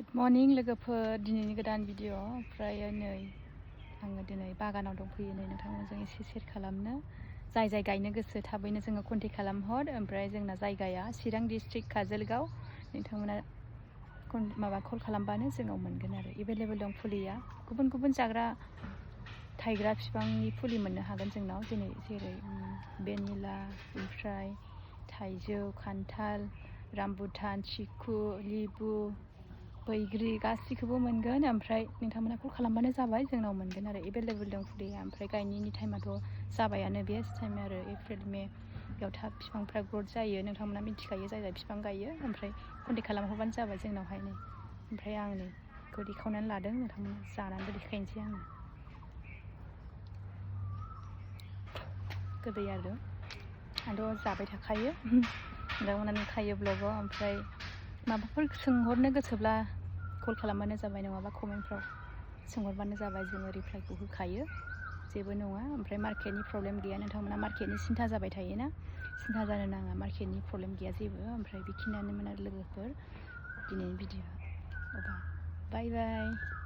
Good morning लोगोफोर, दिनैनि गोदान भिडिअ ओमफ्राय नै आङो दिनै बागानाव दंफैयो। नै नोंथांमोनजों एसे शेयार खालामनो, जाय गायनो गोसो थाबैनो जोङो कन्टेक्ट खालामहर। ओमफ्राय जोंना जायगाया चिरां डिस्ट्रिक्ट काजोलगाव। नोंथांमोना कल खालामबानो जोंनाव मोनगोन आरो एभेलेबल दं फुलिया। गुबुन गुबुन जाग्रा थायग्रा बिफांनि फुलि मोननो हागोन जोंनाव, जेरै भेनिला, ओमफ्राय थाइजौ, खान्थाल, रामबुटान, चिकु, लिबु, बैग्रि गासिखौबो मोनगोन। ओमफ्राय नोंथांमोना कल खालामबानो जाबाय, जोंनाव मोनगोन आरो एभेलेबल दं फुलिया। ओमफ्राय गायनायनि टाइमाथ' जाबायानो, बेस्ट टाइम आरो एप्रिल मे बेयाव थाब बिफांफ्रा ग्रथ जायो। नोंथांमोना मिथिखायो जाय बिफां गायो। ओमफ्राय कन्टेक्ट खालामहरबानो जाबाय जोंनावहाय। नै ओमफ्राय आं नै बेखौ देखावनानै लादों, नोंथांमोना जानानैबो देखायनोसै आङो। गोदै आरो आंथ' जाबाय थाखायो, नोंथांमोना नुखायो ब्लगाव। ओमफ्राय माबाफोर सोंहरनो गोसोब्ला कल खालामबानो जाबाय, नङाबा कमेन्टफ्राव सोंहरबानो जाबाय, जोङो रिप्लाइखौ होखायो, जेबो नङा। ओमफ्राय मार्केटनि प्रब्लेम गैया, नोंथांमोना मार्केटनि सिन्था जाबाय थायोना, सिन्था जानो नाङा, मार्केटनि प्रब्लेम गैया जेबो। ओमफ्राय बेखिनियानोमोन आरो लोगोफोर दिनैनि भिडिअ'आ। अब्ला बाय बाय।